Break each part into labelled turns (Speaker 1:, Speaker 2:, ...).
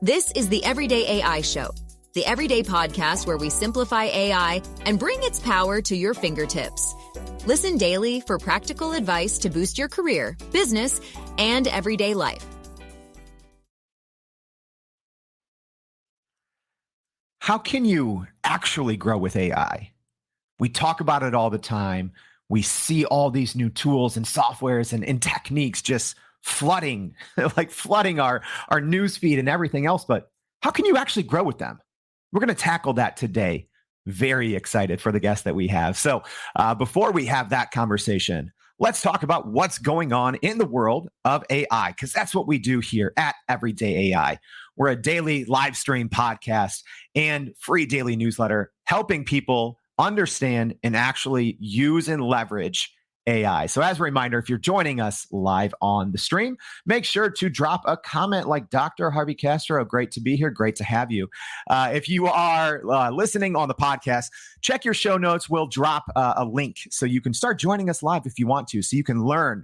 Speaker 1: This is the Everyday AI Show, the everyday podcast where we simplify AI and bring its power to your fingertips. Listen daily for practical advice to boost your career, business, and everyday life.
Speaker 2: How can you actually grow with AI? We talk about it all the time. We see all these new tools and softwares and techniques just flooding, flooding our newsfeed and everything else. But how can you actually grow with them? We're going to tackle that today. Very excited for the guest that we have. So before we have that conversation, let's talk about what's going on in the world of AI, because that's what we do here at Everyday AI. We're a daily live stream podcast and free daily newsletter helping people understand and actually use and leverage AI. So as a reminder, if you're joining us live on the stream, make sure to drop a comment like Dr. Harvey Castro. Great to be here. Great to have you. If you are listening on the podcast, check your show notes. We'll drop a link so you can start joining us live if you want to, so you can learn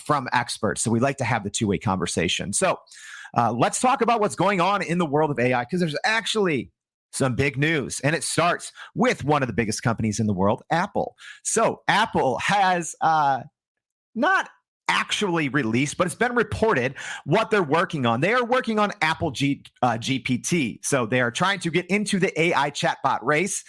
Speaker 2: from experts. So we like to have the two-way conversation. So let's talk about what's going on in the world of AI, because there's actually some big news, and it starts with one of the biggest companies in the world, Apple. So Apple has not actually released, but it's been reported what they're working on. They are working on Apple GPT. So they are trying to get into the AI chatbot race.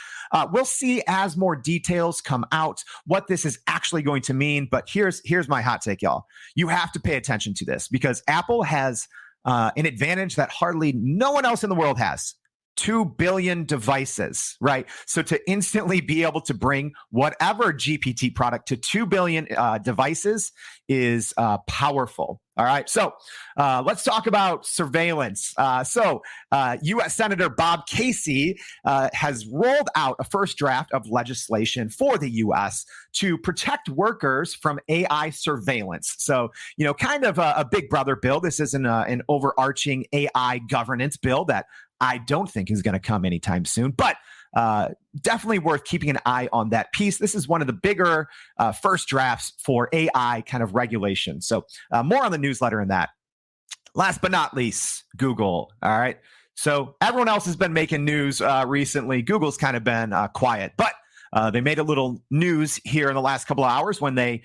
Speaker 2: We'll see as more details come out what this is actually going to mean. But here's my hot take, y'all. You have to pay attention to this because Apple has an advantage that hardly no one else in the world has. 2 billion devices, right? So to instantly be able to bring whatever GPT product to 2 billion devices is powerful. All right. So let's talk about surveillance. U.S. Senator Bob Casey has rolled out a first draft of legislation for the U.S. to protect workers from AI surveillance. So, kind of a big brother bill. This isn't an overarching AI governance bill that I don't think is going to come anytime soon, but definitely worth keeping an eye on that piece. This is one of the bigger first drafts for AI kind of regulation. So more on the newsletter in that. Last but not least, Google. All right. So everyone else has been making news recently. Google's kind of been quiet, but they made a little news here in the last couple of hours when they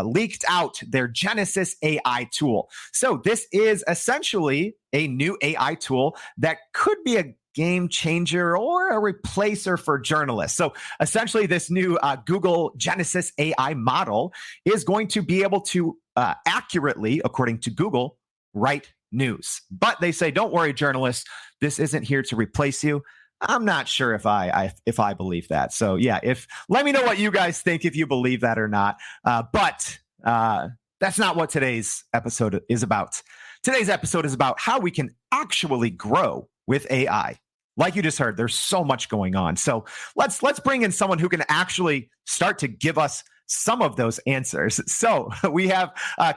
Speaker 2: leaked out their Genesis AI tool. So this is essentially a new AI tool that could be a game changer or a replacer for journalists. So essentially this new Google Genesis AI model is going to be able to accurately, according to Google, write news. But they say, don't worry, journalists, this isn't here to replace you. I'm not sure if I believe that. So yeah, let me know what you guys think, if you believe that or not. But that's not what today's episode is about. Today's episode is about how we can actually grow with AI. Like you just heard, there's so much going on. So let's bring in someone who can actually start to give us some of those answers. So we have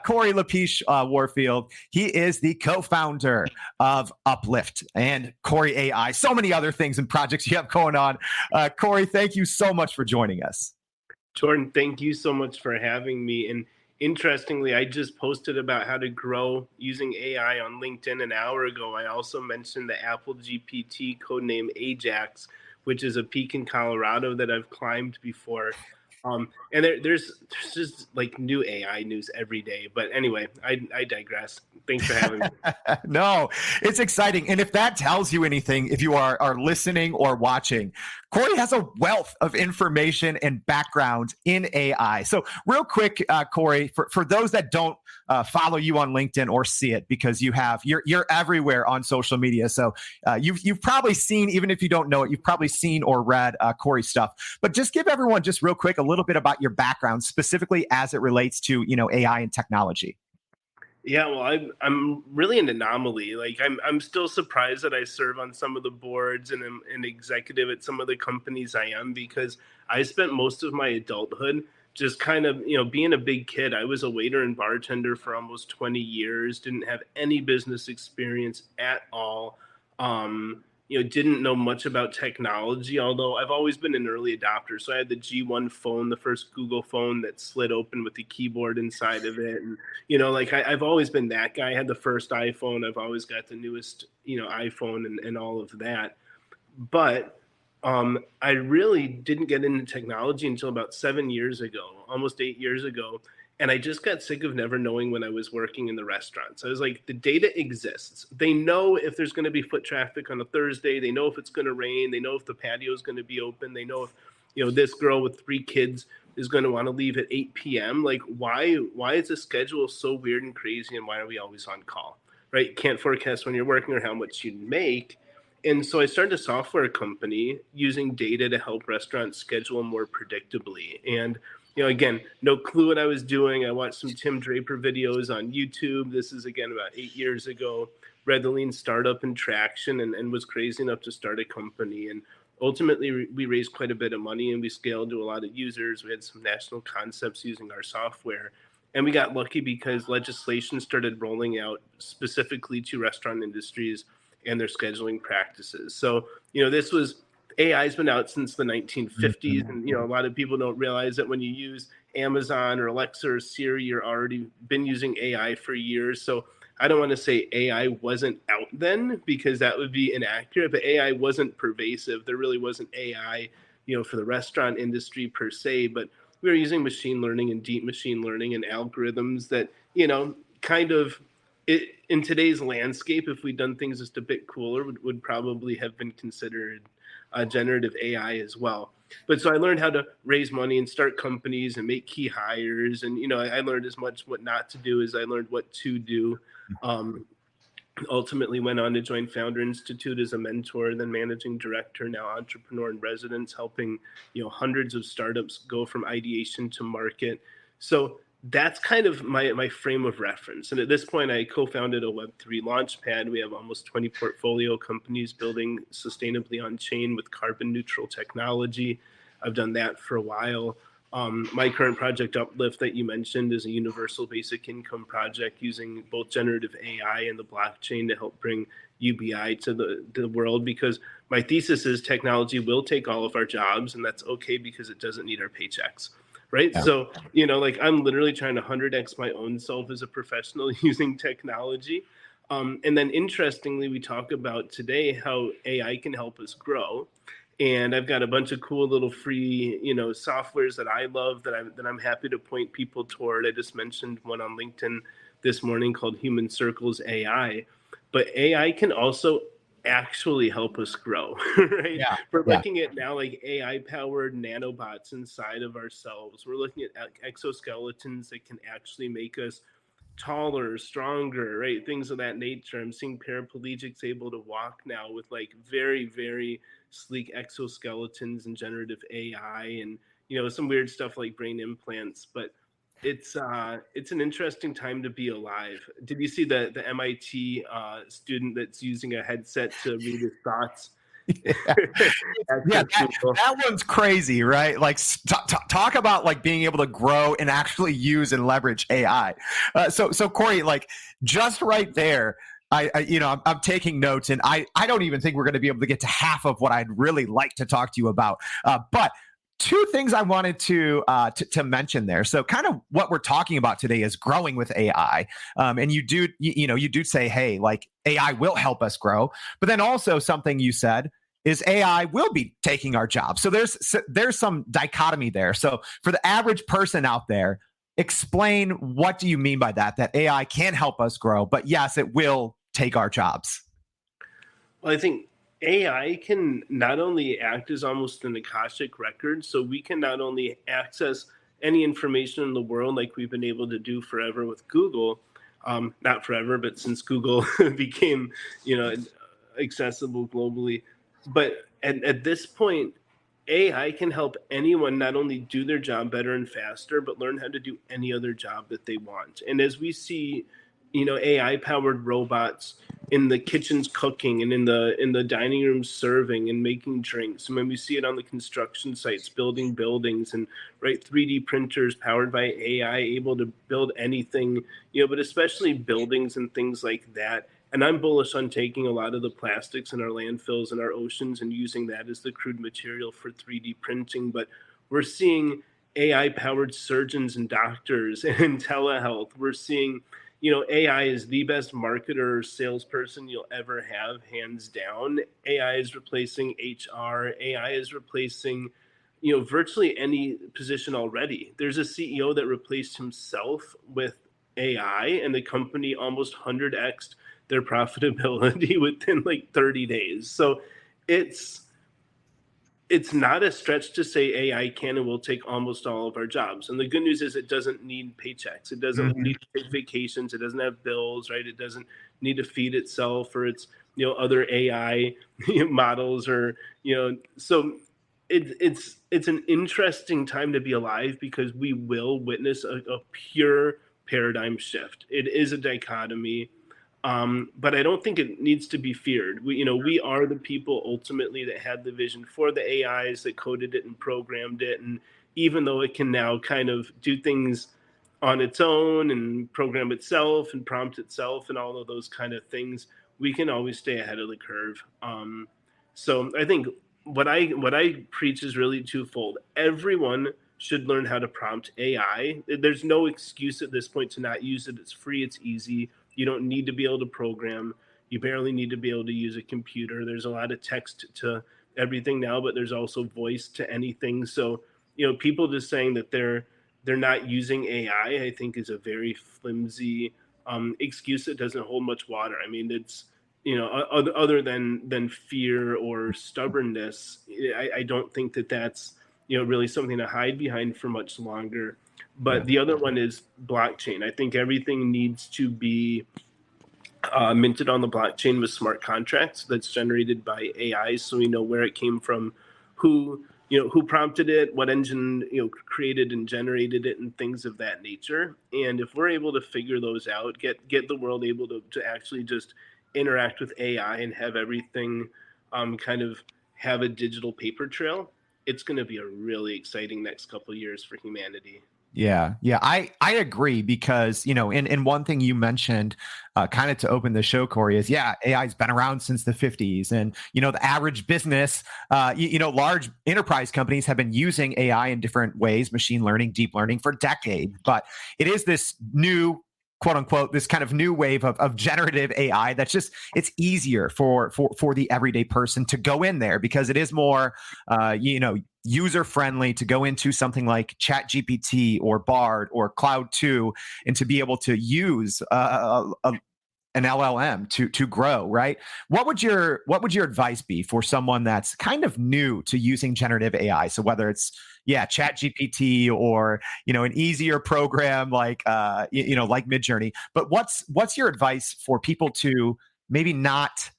Speaker 2: Cory Lopez-Warfield. He is the co-founder of Uplift and Cory AI. So many other things and projects you have going on. Cory, thank you so much for joining us.
Speaker 3: Jordan, thank you so much for having me. And interestingly, I just posted about how to grow using AI on LinkedIn an hour ago. I also mentioned the Apple GPT codename Ajax, which is a peak in Colorado that I've climbed before. And there's just like new AI news every day. But anyway, I digress. Thanks for having me.
Speaker 2: No, it's exciting. And if that tells you anything, if you are listening or watching, Cory has a wealth of information and background in AI. So real quick, Cory, for those that don't follow you on LinkedIn or see it, because you're everywhere on social media. So you've probably seen, even if you don't know it, you've probably seen or read Cory's stuff. But just give everyone just real quick a little bit about your background, specifically as it relates to AI and technology.
Speaker 3: Yeah, well, I'm really an anomaly. Like I'm still surprised that I serve on some of the boards and am an executive at some of the companies I am, because I spent most of my adulthood just kind of, being a big kid. I was a waiter and bartender for almost 20 years, didn't have any business experience at all. didn't know much about technology, although I've always been an early adopter. So I had the G1 phone, the first Google phone that slid open with the keyboard inside of it. And, like I've always been that guy. I had the first iPhone. I've always got the newest, iPhone and all of that. But I really didn't get into technology until about 7 years ago, almost 8 years ago. And I just got sick of never knowing when I was working in the restaurants. I was like, the data exists. They know if there's going to be foot traffic on a Thursday. They know if it's going to rain. They know if the patio is going to be open. They know if, this girl with 3 kids is going to want to leave at 8 p.m. Like, why is the schedule so weird and crazy? And why are we always on call, right? You can't forecast when you're working or how much you make. And so I started a software company using data to help restaurants schedule more predictably. And again, no clue what I was doing. I watched some Tim Draper videos on YouTube. This is, again, about 8 years ago. Read the Lean Startup and Traction and was crazy enough to start a company. And ultimately, we raised quite a bit of money and we scaled to a lot of users. We had some national concepts using our software. And we got lucky because legislation started rolling out specifically to restaurant industries and their scheduling practices. So, AI has been out since the 1950s. And, a lot of people don't realize that when you use Amazon or Alexa or Siri, you're already been using AI for years. So I don't want to say AI wasn't out then because that would be inaccurate, but AI wasn't pervasive. There really wasn't AI, for the restaurant industry per se, but we were using machine learning and deep machine learning and algorithms that, kind of in today's landscape, if we'd done things just a bit cooler, would probably have been considered generative AI as well. But so I learned how to raise money and start companies and make key hires. And, I learned as much what not to do as I learned what to do. Ultimately went on to join Founder Institute as a mentor, then managing director, now entrepreneur in residence, helping, hundreds of startups go from ideation to market. So that's kind of my frame of reference. And at this point, I co-founded a Web3 launchpad. We have almost 20 portfolio companies building sustainably on chain with carbon neutral technology. I've done that for a while. My current project, Uplift, that you mentioned, is a universal basic income project using both generative AI and the blockchain to help bring UBI to the world, because my thesis is technology will take all of our jobs, and that's okay because it doesn't need our paychecks. Right. Yeah. So, I'm literally trying to 100x my own self as a professional using technology. And then interestingly, we talk about today how AI can help us grow. And I've got a bunch of cool little free, softwares that I love that I'm happy to point people toward. I just mentioned one on LinkedIn this morning called Human Circles AI. But AI can also actually help us grow, right? Yeah, we're looking at now like AI-powered nanobots inside of ourselves. We're looking at exoskeletons that can actually make us taller, stronger, right? Things of that nature. I'm seeing paraplegics able to walk now with like very, very sleek exoskeletons and generative AI and, some weird stuff like brain implants. But it's an interesting time to be alive. Did you see the MIT student that's using a headset to read his thoughts?
Speaker 2: That one's crazy, right? Like talk about like being able to grow and actually use and leverage AI. So Cory, like just right there, I'm taking notes, and I don't even think we're going to be able to get to half of what I'd really like to talk to you about. But two things I wanted to mention there. So kind of what we're talking about today is growing with AI. And you do say, hey, like AI will help us grow. But then also something you said is AI will be taking our jobs. So there's some dichotomy there. So for the average person out there, explain what do you mean by that AI can help us grow, but yes, it will take our jobs.
Speaker 3: Well, I think AI can not only act as almost an Akashic record, so we can not only access any information in the world like we've been able to do forever with Google, not forever, but since Google became, accessible globally. But at this point, AI can help anyone not only do their job better and faster, but learn how to do any other job that they want. And as we see, AI-powered robots in the kitchens cooking and in the dining rooms serving and making drinks, and when we see it on the construction sites building buildings, and 3D printers powered by AI able to build anything, but especially buildings and things like that And I'm bullish on taking a lot of the plastics in our landfills and our oceans and using that as the crude material for 3D printing. But we're seeing AI powered surgeons and doctors and telehealth. We're seeing, AI is the best marketer or salesperson you'll ever have, hands down. AI is replacing HR. AI is replacing, virtually any position already. There's a CEO that replaced himself with AI, and the company almost 100x'd their profitability within like 30 days. So it's it's not a stretch to say AI can and will take almost all of our jobs. And the good news is it doesn't need paychecks. It doesn't
Speaker 2: Mhm.
Speaker 3: need to take vacations. It doesn't have bills, right? It doesn't need to feed itself or its, other AI models or, so it's an interesting time to be alive because we will witness a pure paradigm shift. It is a dichotomy. But I don't think it needs to be feared. We are the people ultimately that had the vision for the AIs that coded it and programmed it. And even though it can now kind of do things on its own and program itself and prompt itself and all of those kind of things, we can always stay ahead of the curve. So I think what I preach is really twofold. Everyone should learn how to prompt AI. There's no excuse at this point to not use it. It's free. It's easy. You don't need to be able to program. You barely need to be able to use a computer. There's a lot of text to everything now, but there's also voice to anything. So, people just saying that they're not using AI, I think is a very flimsy excuse that doesn't hold much water. I mean, it's other than fear or stubbornness. I don't think that that's really something to hide behind for much longer.
Speaker 2: Yeah.
Speaker 3: But the other one is blockchain. I think everything needs to be minted on the blockchain with smart contracts that's generated by AI, so we know where it came from, who prompted it, what engine created and generated it, and things of that nature. And if we're able to figure those out, get the world able to actually just interact with AI and have everything kind of have a digital paper trail, it's going to be a really exciting next couple of years for humanity.
Speaker 2: Yeah, yeah, I agree because and one thing you mentioned, kind of to open the show, Cory, is AI's been around since the 50s, and the average business, large enterprise companies have been using AI in different ways, machine learning, deep learning for decades, but it is this new, quote unquote, this kind of new wave of generative AI that's just it's easier for the everyday person to go in there because it is more user friendly to go into something like Chat GPT or Bard or Cloud 2 and to be able to use an LLM to grow, right? What would your advice be for someone that's kind of new to using generative AI? So whether it's Chat GPT or an easier program like like Midjourney, but what's your advice for people to maybe not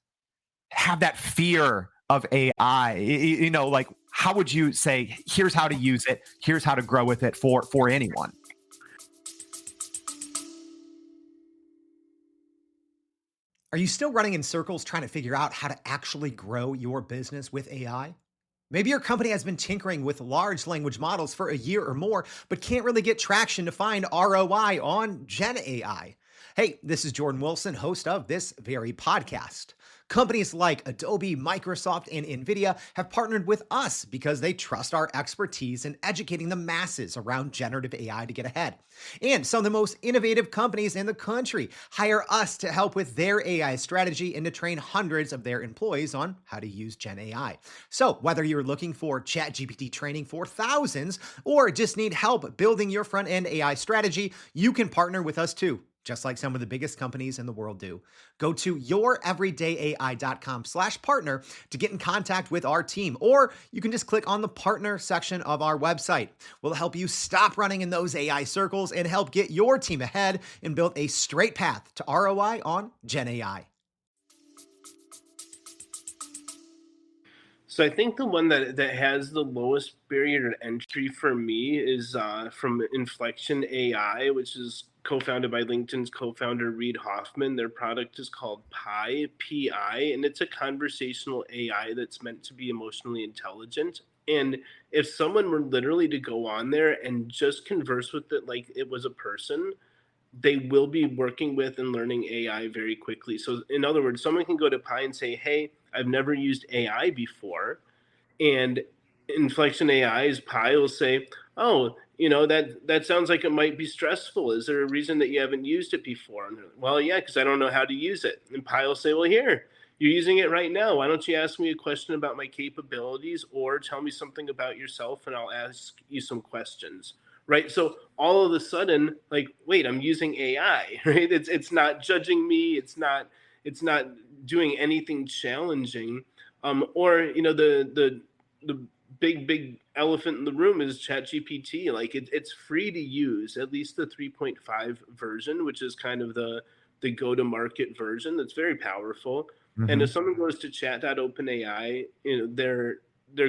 Speaker 2: have that fear of AI? Like how would you say, here's how to use it, here's how to grow with it for anyone?
Speaker 4: Are you still running in circles trying to figure out how to actually grow your business with AI? Maybe your company has been tinkering with large language models for a year or more, but can't really get traction to find ROI on Gen AI. Hey, this is Jordan Wilson, host of this very podcast. Companies like Adobe, Microsoft, and NVIDIA have partnered with us because they trust our expertise in educating the masses around generative AI to get ahead. And some of the most innovative companies in the country hire us to help with their AI strategy and to train hundreds of their employees on how to use Gen AI. So whether you're looking for ChatGPT training for thousands or just need help building your front-end AI strategy, you can partner with us too, just like some of the biggest companies in the world do. Go to youreverydayai.com/partner to get in contact with our team, or you can just click on the partner section of our website. We'll help you stop running in those AI circles and help get your team ahead and build a straight path to ROI on Gen AI.
Speaker 3: So I think the one that has the lowest barrier to entry for me is from Inflection AI, which is co-founded by LinkedIn's co-founder Reid Hoffman. Their product is called Pi, and it's a conversational AI that's meant to be emotionally intelligent. And if someone were literally to go on there and just converse with it like it was a person, they will be working with and learning AI very quickly. So in other words, someone can go to Pi and say, hey, I've never used AI before. And Inflection AI's Pi will say, oh, that sounds like it might be stressful. Is there a reason that you haven't used it before? And well, yeah, because I don't know how to use it. And Pi will say, well, here, you're using it right now. Why don't you ask me a question about my capabilities, or tell me something about yourself and I'll ask you some questions. Right. So all of a sudden, like, wait, I'm using AI, right? It's not judging me. It's not doing anything challenging. Or, the big elephant in the room is ChatGPT. Like it's free to use, at least the 3.5 version, which is kind of the go-to-market version that's very powerful.
Speaker 2: Mm-hmm.
Speaker 3: And if someone goes to chat.openai, they're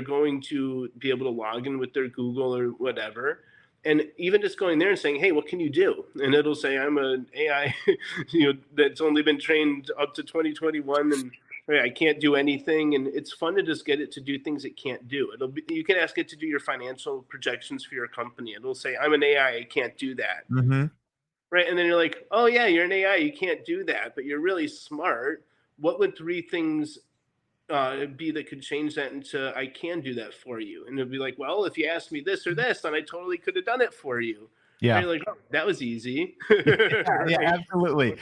Speaker 3: going to be able to log in with their Google or whatever. And even just going there and saying, hey, what can you do? And it'll say, I'm an AI that's only been trained up to 2021 and right, I can't do anything. And it's fun to just get it to do things it can't do. You can ask it to do your financial projections for your company. It'll say, I'm an AI, I can't do that.
Speaker 2: Mm-hmm.
Speaker 3: Right. And then you're like, oh yeah, you're an AI, you can't do that, but you're really smart. What would 3 things be that could change that into I can do that for you? And it'll be like, well, if you asked me this or this, then I totally could have done it for you.
Speaker 2: Yeah.
Speaker 3: And you're like, oh, that was easy.
Speaker 2: Yeah, absolutely.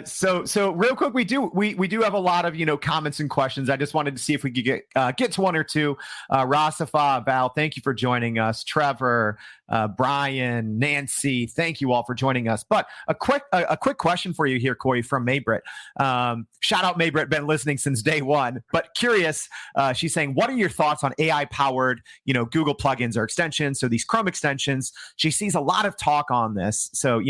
Speaker 2: So real quick, we do have a lot of comments and questions. I just wanted to see if we could get to one or two. Rasifa, Val, thank you for joining us. Trevor, Brian, Nancy, thank you all for joining us. But a quick question for you here, Cory, from Maybrit. Shout out Maybrit, been listening since day one. But curious, she's saying, what are your thoughts on AI-powered, Google plugins or extensions? So these Chrome extensions, she sees a lot of talk on this. So,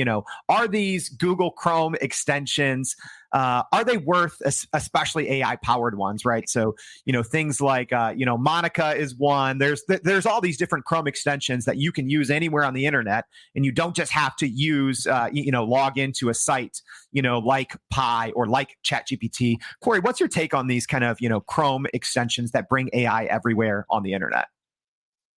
Speaker 2: are these Google Chrome extensions, are they worth, especially AI-powered ones, right? So, things like, Monica is one. There's all these different Chrome extensions that you can use anywhere on the internet, and you don't just have to use, log into a site, like Pi or like ChatGPT. Cory, what's your take on these kind of, Chrome extensions that bring AI everywhere on the internet?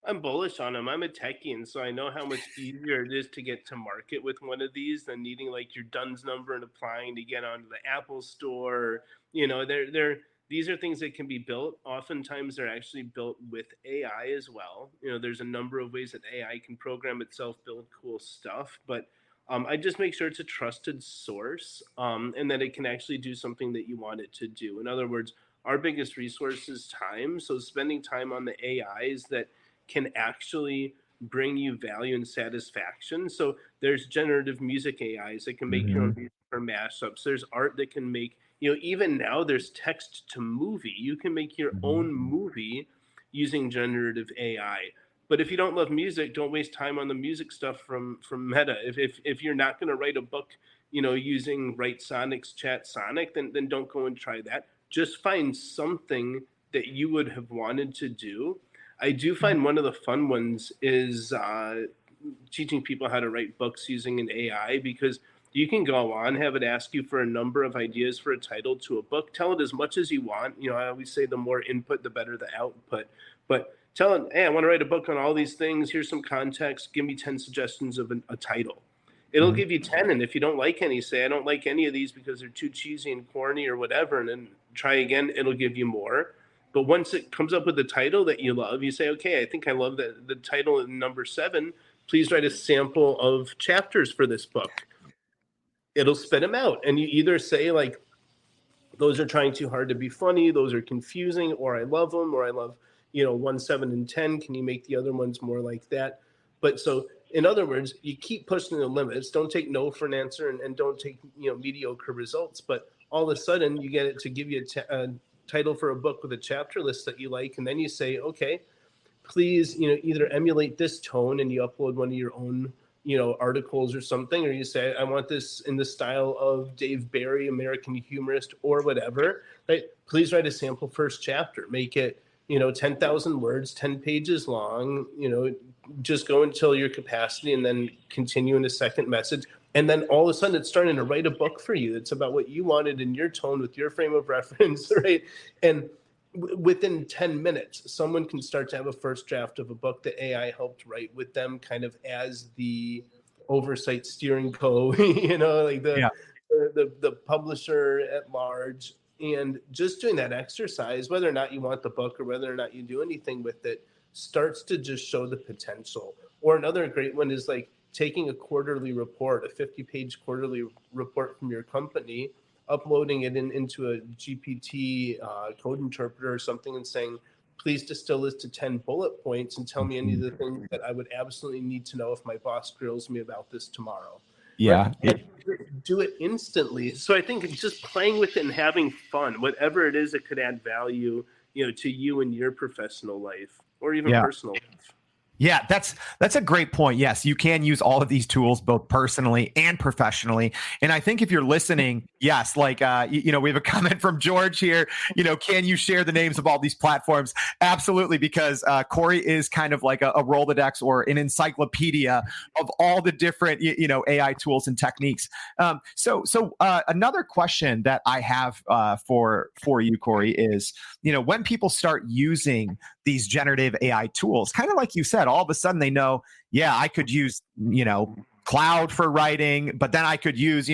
Speaker 3: I'm bullish on them. I'm a techie, and so I know how much easier it is to get to market with one of these than needing like your DUNS number and applying to get onto the Apple Store. These are things that can be built. Oftentimes, they're actually built with AI as well. There's a number of ways that AI can program itself, build cool stuff, but I just make sure it's a trusted source, and that it can actually do something that you want it to do. In other words, our biggest resource is time. So spending time on the AIs that can actually bring you value and satisfaction. So there's generative music AIs that can make your own music for mashups. There's art that can make, even now there's text to movie. You can make your own movie using generative AI. But if you don't love music, don't waste time on the music stuff from Meta. If you're not going to write a book, using Write Sonic's Chat Sonic, then don't go and try that. Just find something that you would have wanted to do. I do find one of the fun ones is teaching people how to write books using an AI, because you can go on, have it ask you for a number of ideas for a title to a book. Tell it as much as you want. I always say the more input, the better the output. But tell it, hey, I want to write a book on all these things. Here's some context. Give me 10 suggestions of a title. It'll give you 10. And if you don't like any, say, I don't like any of these because they're too cheesy and corny or whatever, and then try again, it'll give you more. But once it comes up with the title that you love, you say, okay, I think I love the title in number 7. Please write a sample of chapters for this book. It'll spit them out. And you either say, like, those are trying too hard to be funny, those are confusing, or I love them, or I love, 1, 7, and 10. Can you make the other ones more like that? But so, in other words, you keep pushing the limits. Don't take no for an answer, and don't take, mediocre results. But all of a sudden, you get it to give you a title for a book with a chapter list that you like, and then you say, okay, please, either emulate this tone, and you upload one of your own, articles or something, or you say, I want this in the style of Dave Barry, American humorist, or whatever. Right? Please write a sample first chapter. Make it, 10,000 words, 10 pages long. Just go until your capacity, and then continue in a second message. And then all of a sudden it's starting to write a book for you. It's about what you wanted in your tone with your frame of reference, right? And within 10 minutes, someone can start to have a first draft of a book that AI helped write with them, kind of as the oversight steering co, like
Speaker 2: Yeah.
Speaker 3: the publisher at large, and just doing that exercise, whether or not you want the book or whether or not you do anything with it, starts to just show the potential. Or another great one is like taking a quarterly report, a 50-page quarterly report from your company, uploading it into a GPT code interpreter or something, and saying, please distill this to 10 bullet points and tell me any of the things that I would absolutely need to know if my boss grills me about this tomorrow.
Speaker 2: Yeah.
Speaker 3: Right? Do it instantly. So I think just playing with it and having fun, whatever it is that could add value, to you in your professional life or even personal life.
Speaker 2: Yeah, that's a great point. Yes, you can use all of these tools both personally and professionally. And I think if you're listening, yes, like we have a comment from George here. Can you share the names of all these platforms? Absolutely, because Cory is kind of like a Rolodex or an encyclopedia of all the different AI tools and techniques. So another question that I have for you, Cory, is when people start using these generative AI tools, kind of like you said, all of a sudden they know, I could use, cloud for writing, but then I could use,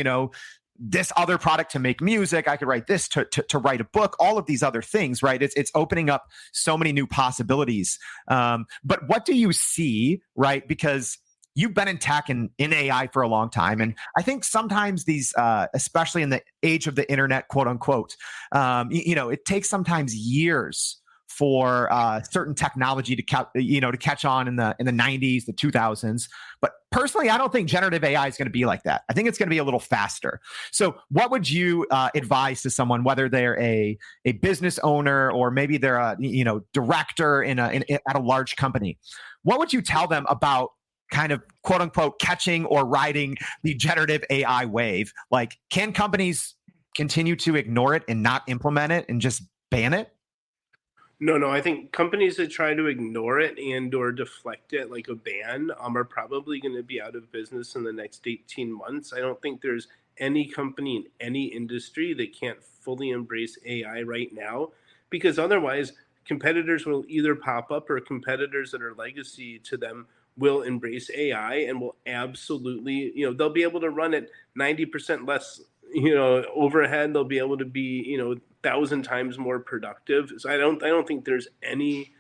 Speaker 2: this other product to make music. I could write this to write a book, all of these other things, right? It's opening up so many new possibilities. But what do you see, right? Because you've been in tech and in AI for a long time. And I think sometimes these, especially in the age of the internet, quote unquote, it takes sometimes years for certain technology to catch on in the 90s, the 2000s. But personally, I don't think generative AI is going to be like that. I think it's going to be a little faster. So what would you advise to someone, whether they're a business owner or maybe they're a director at a large company? What would you tell them about kind of quote unquote catching or riding the generative AI wave? Like, can companies continue to ignore it and not implement it and just ban it?
Speaker 3: No, I think companies that try to ignore it and or deflect it like a ban are probably going to be out of business in the next 18 months. I don't think there's any company in any industry that can't fully embrace AI right now, because otherwise competitors will either pop up or competitors that are legacy to them will embrace AI and will absolutely, they'll be able to run at 90% less, overhead. They'll be able to be, 1,000 times more productive. So I don't think there's any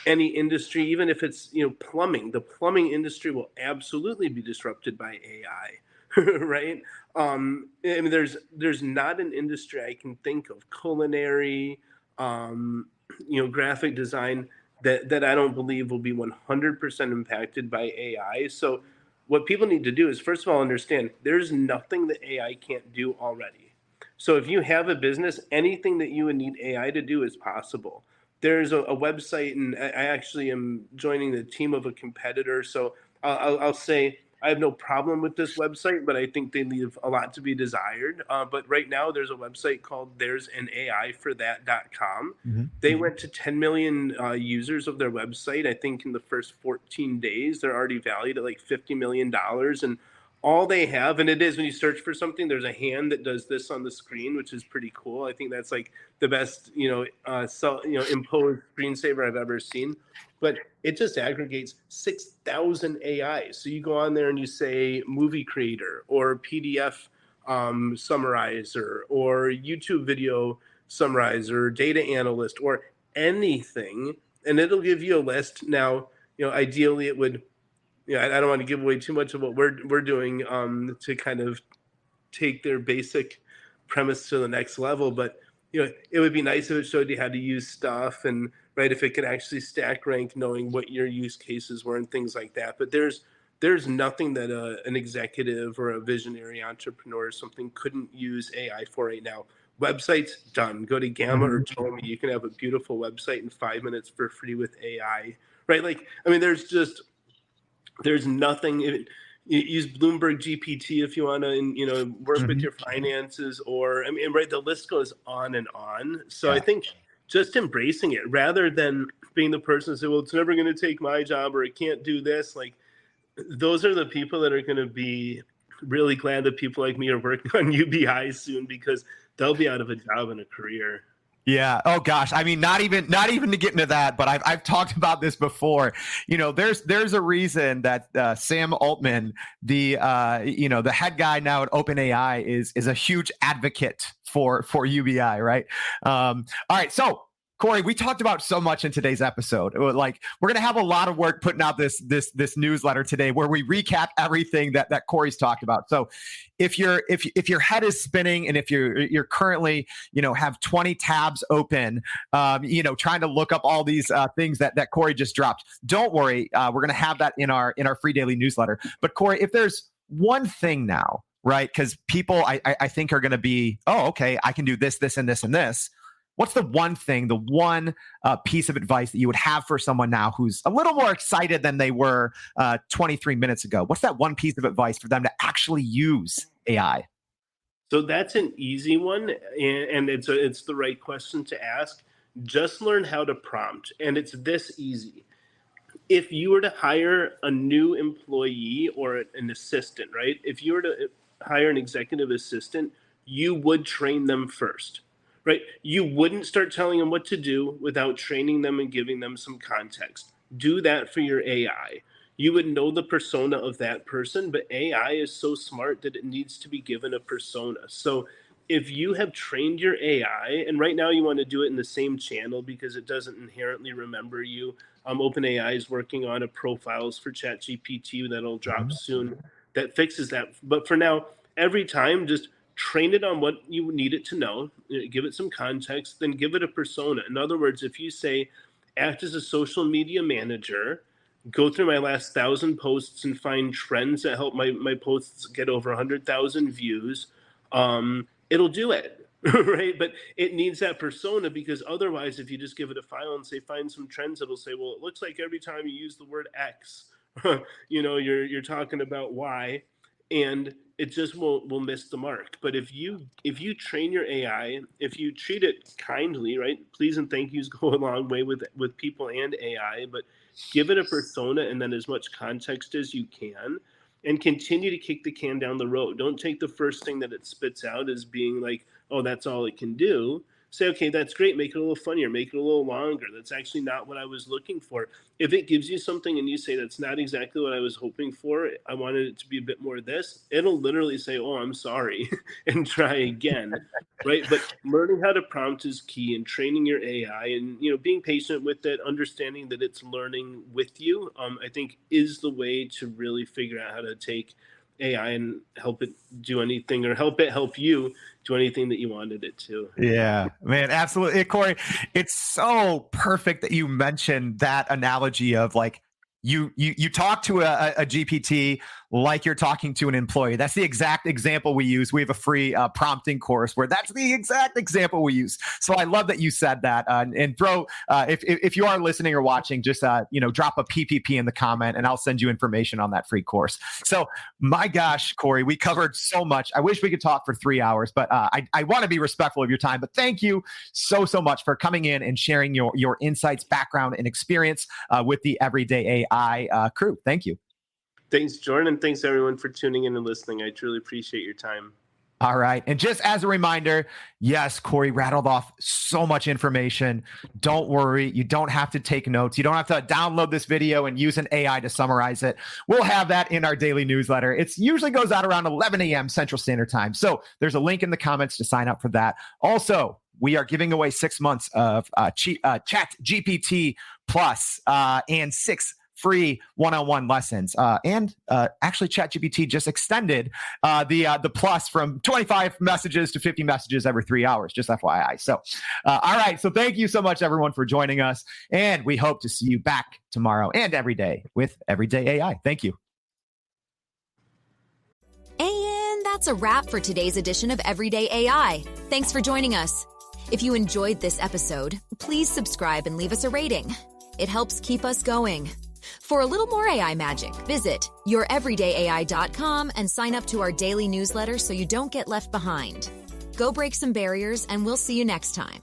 Speaker 3: industry, even if it's plumbing. The plumbing industry will absolutely be disrupted by AI, right? I mean, there's not an industry I can think of, culinary, graphic design, that I don't believe will be 100% impacted by AI. So what people need to do is, first of all, understand there's nothing that AI can't do already. So if you have a business, anything that you would need AI to do is possible. There's a website, and I actually am joining the team of a competitor. So I'll say I have no problem with this website, but I think they leave a lot to be desired. But right now there's a website called there'sanaIforthat.com.
Speaker 2: Mm-hmm.
Speaker 3: They went to 10 million users of their website. I think in the first 14 days, they're already valued at like $50 million. And all they have, and it is when you search for something, there's a hand that does this on the screen, which is pretty cool. I think that's like the best, imposed screensaver I've ever seen. But it just aggregates 6,000 AIs. So you go on there and you say movie creator or PDF summarizer or YouTube video summarizer, data analyst, or anything, and it'll give you a list. Now, ideally it would, I don't want to give away too much of what we're doing to kind of take their basic premise to the next level, but it would be nice if it showed you how to use stuff, and right, if it could actually stack rank, knowing what your use cases were and things like that. But there's nothing that an executive or a visionary entrepreneur or something couldn't use AI for right now. Websites, done. Go to Gamma or Tomi. You can have a beautiful website in 5 minutes for free with AI, right? Like, I mean, there's nothing. Use Bloomberg GPT if you want to, work with your finances, or, I mean, right, the list goes on and on. So I think just embracing it rather than being the person who say, well, it's never going to take my job, or it can't do this. Like, those are the people that are going to be really glad that people like me are working on UBI soon, because they'll be out of a job and a career.
Speaker 2: Yeah. Oh gosh. I mean, not even to get into that, but I've talked about this before. There's a reason that Sam Altman, the the head guy now at OpenAI, is a huge advocate for UBI, right? All right. So Cory, we talked about so much in today's episode. Like, we're going to have a lot of work putting out this newsletter today, where we recap everything that Cory's talked about. So, if your head is spinning, and if you're currently have 20 tabs open, trying to look up all these things that Cory just dropped, don't worry. We're going to have that in our free daily newsletter. But Cory, if there's one thing now, right? Because people, I think, are going to be, oh, okay, I can do this, and this, and this. What's the one thing, the one piece of advice that you would have for someone now who's a little more excited than they were 23 minutes ago? What's that one piece of advice for them to actually use AI?
Speaker 3: So that's an easy one, and it's the right question to ask. Just learn how to prompt, and it's this easy. If you were to hire a new employee or an assistant, right? If you were to hire an executive assistant, you would train them first. Right? You wouldn't start telling them what to do without training them and giving them some context. Do that for your AI. You would know the persona of that person, but AI is so smart that it needs to be given a persona. So if you have trained your AI, and right now you want to do it in the same channel because it doesn't inherently remember you. OpenAI is working on a profiles for ChatGPT that'll drop soon that fixes that. But for now, every time, just train it on what you need it to know, give it some context, then give it a persona. In other words, if you say, act as a social media manager, go through my last 1,000 posts and find trends that help my posts get over 100,000 views, it'll do it, right? But it needs that persona, because otherwise, if you just give it a file and say, find some trends, it'll say, well, it looks like every time you use the word X, you're talking about Y. And it just will miss the mark. But if you train your AI, if you treat it kindly, right? Please and thank yous go a long way with people and AI, but give it a persona and then as much context as you can, and continue to kick the can down the road. Don't take the first thing that it spits out as being like, oh, that's all it can do. Say, okay, that's great. Make it a little funnier. Make it a little longer. That's actually not what I was looking for. If it gives you something and you say, that's not exactly what I was hoping for, I wanted it to be a bit more of this, it'll literally say, oh, I'm sorry, and try again, right? But learning how to prompt is key, and training your AI, and being patient with it, understanding that it's learning with you, I think is the way to really figure out how to take AI and help it do anything, or help it help you do anything that you wanted it to.
Speaker 2: Yeah, man, absolutely. Cory, it's so perfect that you mentioned that analogy of like, you talk to a GPT like you're talking to an employee. That's the exact example we use. We have a free prompting course where that's the exact example we use. So I love that you said that. And throw, if you are listening or watching, just drop a PPP in the comment, and I'll send you information on that free course. So my gosh, Cory, we covered so much. I wish we could talk for 3 hours, but I want to be respectful of your time. But thank you so much for coming in and sharing your insights, background, and experience with the Everyday AI crew. Thank you.
Speaker 3: Thanks, Jordan, and thanks everyone for tuning in and listening. I truly appreciate your time.
Speaker 2: All right. And just as a reminder, yes, Cory rattled off so much information. Don't worry. You don't have to take notes. You don't have to download this video and use an AI to summarize it. We'll have that in our daily newsletter. It usually goes out around 11 a.m. Central Standard Time. So there's a link in the comments to sign up for that. Also, we are giving away 6 months of ChatGPT Plus and 6 free one-on-one lessons. And actually, ChatGPT just extended the plus from 25 messages to 50 messages every 3 hours, just FYI. So, all right. So thank you so much, everyone, for joining us. And we hope to see you back tomorrow and every day with Everyday AI. Thank you.
Speaker 1: And that's a wrap for today's edition of Everyday AI. Thanks for joining us. If you enjoyed this episode, please subscribe and leave us a rating. It helps keep us going. For a little more AI magic, visit youreverydayai.com and sign up to our daily newsletter so you don't get left behind. Go break some barriers, and we'll see you next time.